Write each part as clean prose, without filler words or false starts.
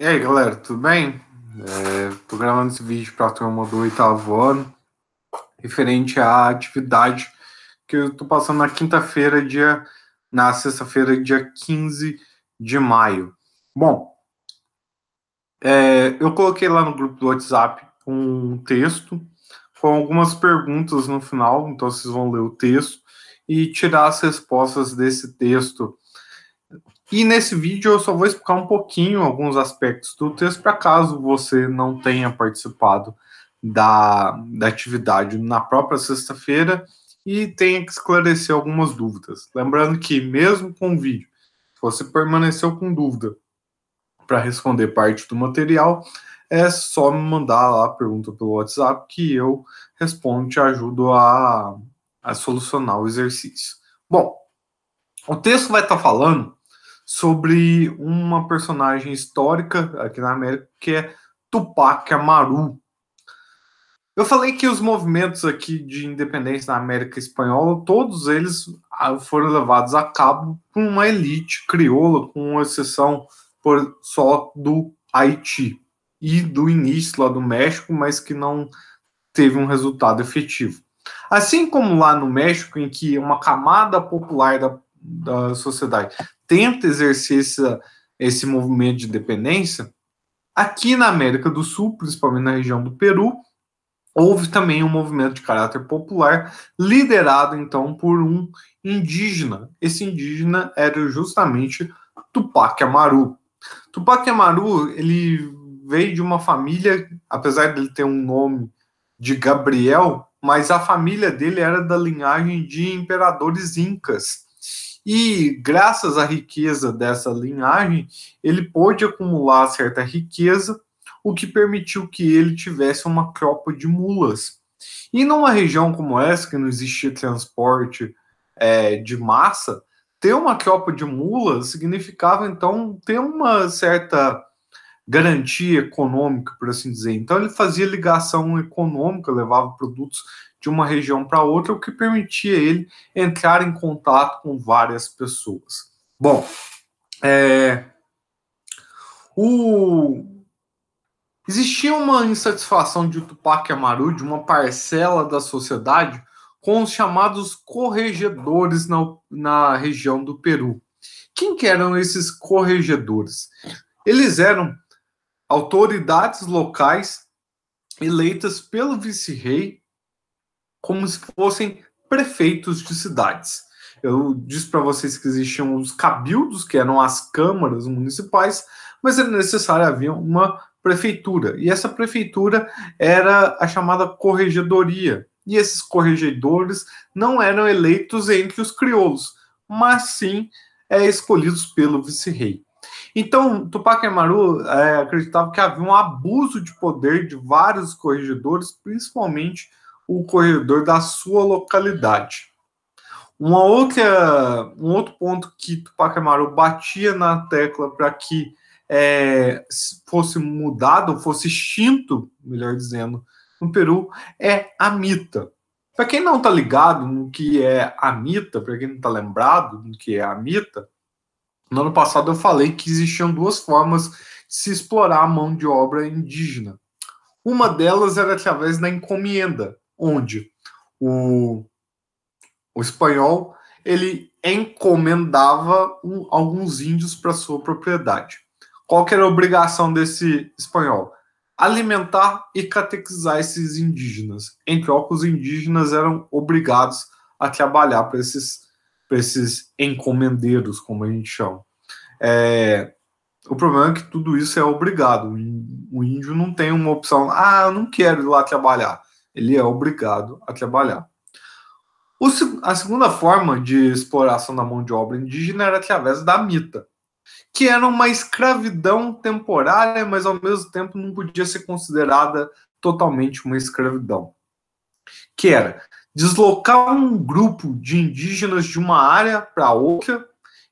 E aí, galera, tudo bem? Tô gravando esse vídeo para a turma do oitavo ano, referente à atividade que eu tô passando na sexta-feira, dia 15 de maio. Bom, eu coloquei lá no grupo do WhatsApp um texto com algumas perguntas no final, então vocês vão ler o texto e tirar as respostas desse texto. E nesse vídeo eu só vou explicar um pouquinho alguns aspectos do texto, para caso você não tenha participado da atividade na própria sexta-feira e tenha que esclarecer algumas dúvidas. Lembrando que, mesmo com o vídeo, se você permaneceu com dúvida para responder parte do material, é só me mandar lá a pergunta pelo WhatsApp que eu respondo e te ajudo a solucionar o exercício. Bom, o texto vai estar falando sobre uma personagem histórica aqui na América, que é Tupac Amaru. Eu falei que os movimentos aqui de independência na América Espanhola, todos eles foram levados a cabo por uma elite crioula, com exceção só do Haiti e do início lá do México, mas que não teve um resultado efetivo. Assim como lá no México, em que uma camada popular da sociedade tenta exercer esse movimento de independência, aqui na América do Sul, principalmente na região do Peru, houve também um movimento de caráter popular, liderado então por um indígena. Esse indígena era justamente Tupac Amaru. Tupac Amaru, ele veio de uma família, apesar de ele ter um nome de Gabriel, mas a família dele era da linhagem de imperadores incas. E graças à riqueza dessa linhagem, ele pôde acumular certa riqueza, o que permitiu que ele tivesse uma tropa de mulas. E numa região como essa, que não existia transporte de massa, ter uma tropa de mulas significava, então, ter uma certa garantia econômica, por assim dizer. Então, ele fazia ligação econômica, levava produtos de uma região para outra, o que permitia ele entrar em contato com várias pessoas. Bom, existia uma insatisfação de Tupac Amaru, de uma parcela da sociedade, com os chamados corregedores na região do Peru. Quem que eram esses corregedores? Eles eram autoridades locais eleitas pelo vice-rei como se fossem prefeitos de cidades. Eu disse para vocês que existiam os cabildos, que eram as câmaras municipais, mas era necessário haver uma prefeitura. E essa prefeitura era a chamada corregedoria. E esses corregedores não eram eleitos entre os crioulos, mas sim escolhidos pelo vice-rei. Então, Tupac Amaru acreditava que havia um abuso de poder de vários corregedores, principalmente o corredor da sua localidade. Um outro ponto que Tupac Amaru batia na tecla para que fosse mudado, fosse extinto, melhor dizendo, no Peru, é a mita. Para quem não está ligado no que é a mita, para quem não está lembrado do que é a mita, no ano passado eu falei que existiam duas formas de se explorar a mão de obra indígena. Uma delas era através da encomenda, onde o espanhol ele encomendava alguns índios para sua propriedade. Qual que era a obrigação desse espanhol? Alimentar e catequizar esses indígenas. Em troca, os indígenas eram obrigados a trabalhar para esses encomendeiros, como a gente chama. O problema é que tudo isso é obrigado. O índio não tem uma opção, eu não quero ir lá trabalhar. Ele é obrigado a trabalhar. A segunda forma de exploração da mão de obra indígena era através da mita, que era uma escravidão temporária, mas ao mesmo tempo não podia ser considerada totalmente uma escravidão. Que era deslocar um grupo de indígenas de uma área para outra,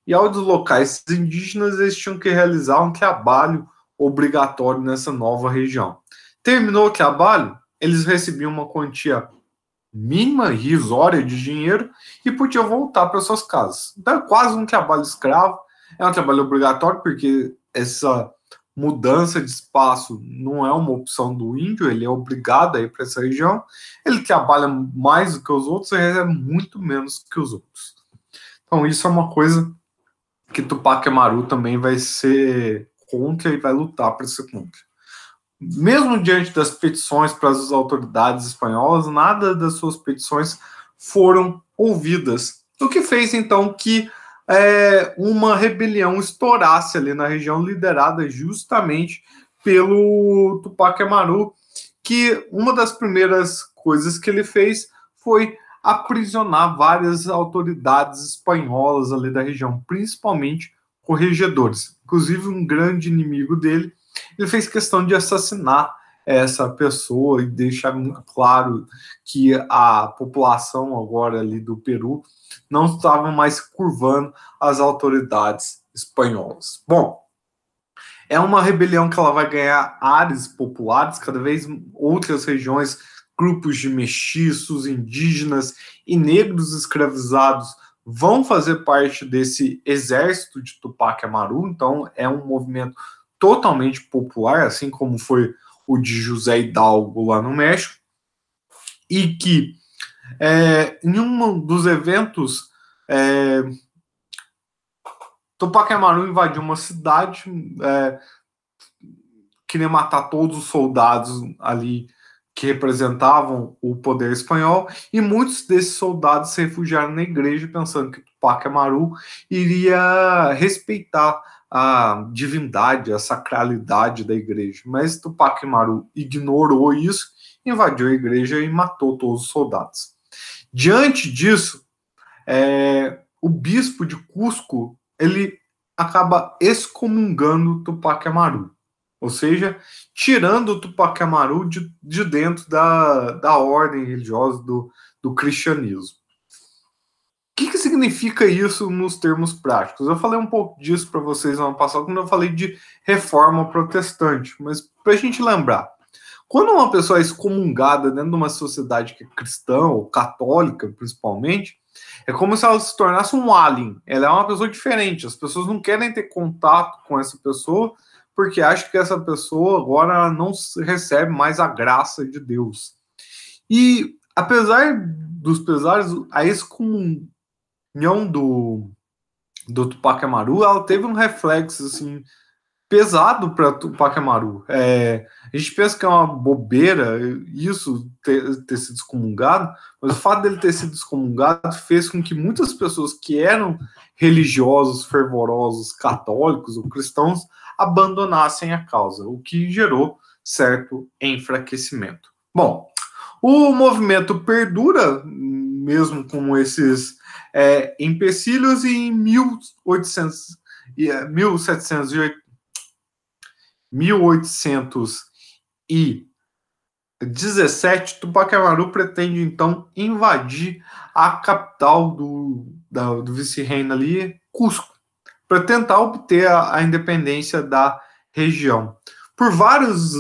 e ao deslocar esses indígenas, eles tinham que realizar um trabalho obrigatório nessa nova região. Terminou o trabalho, eles recebiam uma quantia mínima, irrisória de dinheiro e podiam voltar para suas casas. Então é quase um trabalho escravo, é um trabalho obrigatório, porque essa mudança de espaço não é uma opção do índio, ele é obrigado a ir para essa região, ele trabalha mais do que os outros e recebe muito menos que os outros. Então isso é uma coisa que Tupac Amaru também vai ser contra e vai lutar para ser contra. Mesmo diante das petições para as autoridades espanholas, nada das suas petições foram ouvidas, o que fez então que uma rebelião estourasse ali na região, liderada justamente pelo Tupac Amaru, que uma das primeiras coisas que ele fez foi aprisionar várias autoridades espanholas ali da região, principalmente corregedores. Inclusive, um grande inimigo dele, ele fez questão de assassinar essa pessoa e deixar muito claro que a população agora ali do Peru não estava mais curvando as autoridades espanholas. Bom, é uma rebelião que ela vai ganhar áreas populares, cada vez outras regiões, grupos de mestiços, indígenas e negros escravizados vão fazer parte desse exército de Tupac Amaru, então é um movimento totalmente popular, assim como foi o de José Hidalgo lá no México, e que em um dos eventos Tupac Amaru invadiu uma cidade, queria matar todos os soldados ali que representavam o poder espanhol, e muitos desses soldados se refugiaram na igreja pensando que Tupac Amaru iria respeitar a divindade, a sacralidade da igreja. Mas Tupac Amaru ignorou isso, invadiu a igreja e matou todos os soldados. Diante disso, o bispo de Cusco, ele acaba excomungando Tupac Amaru, ou seja, tirando o Tupac Amaru de dentro da ordem religiosa do cristianismo. O que significa isso nos termos práticos? Eu falei um pouco disso para vocês no ano passado, quando eu falei de reforma protestante, mas para a gente lembrar, quando uma pessoa é excomungada dentro de uma sociedade que é cristã ou católica, principalmente, é como se ela se tornasse um alien. Ela é uma pessoa diferente. As pessoas não querem ter contato com essa pessoa porque acham que essa pessoa agora não recebe mais a graça de Deus. E, apesar dos pesares, a excomunhão do Tupac Amaru, ela teve um reflexo, assim, pesado para Tupac Amaru. A gente pensa que é uma bobeira isso ter sido excomungado, mas o fato dele ter sido excomungado fez com que muitas pessoas que eram religiosos, fervorosos, católicos ou cristãos abandonassem a causa, o que gerou certo enfraquecimento. Bom, o movimento perdura, mesmo com esses empecilhos, e em 1817, Tupac Amaru pretende então invadir a capital do vice-reino ali, Cusco, para tentar obter a independência da região. Por vários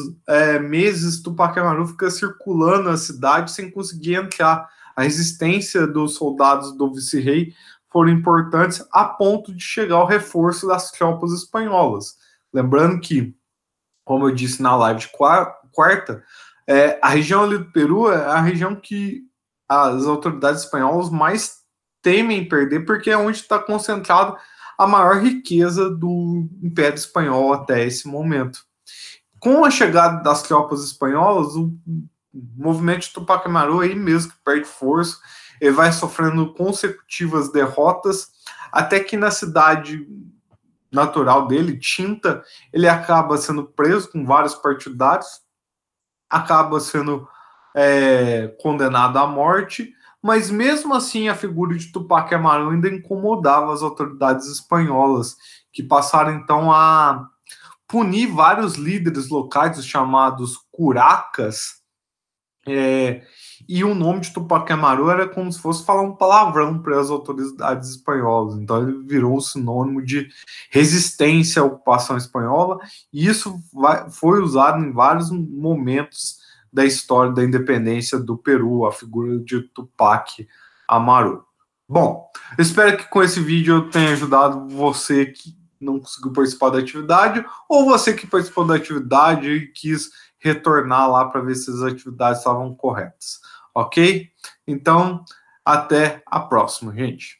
meses, Tupac Amaru fica circulando a cidade sem conseguir entrar. A resistência dos soldados do vice-rei foram importantes a ponto de chegar ao reforço das tropas espanholas. Lembrando que, como eu disse na live de quarta, a região ali do Peru é a região que as autoridades espanholas mais temem perder, porque é onde está concentrado a maior riqueza do Império Espanhol até esse momento. Com a chegada das tropas espanholas, o movimento de Tupac Amaru aí mesmo que perde força, ele vai sofrendo consecutivas derrotas, até que na cidade natural dele, Tinta, ele acaba sendo preso com vários partidários, acaba sendo condenado à morte, mas mesmo assim a figura de Tupac Amaru ainda incomodava as autoridades espanholas, que passaram então a punir vários líderes locais, os chamados curacas, e o nome de Tupac Amaru era como se fosse falar um palavrão para as autoridades espanholas. Então ele virou um sinônimo de resistência à ocupação espanhola, e isso foi usado em vários momentos da história da independência do Peru, a figura de Tupac Amaru. Bom, eu espero que com esse vídeo eu tenha ajudado você não conseguiu participar da atividade, ou você que participou da atividade e quis retornar lá para ver se as atividades estavam corretas, ok? Então, até a próxima, gente.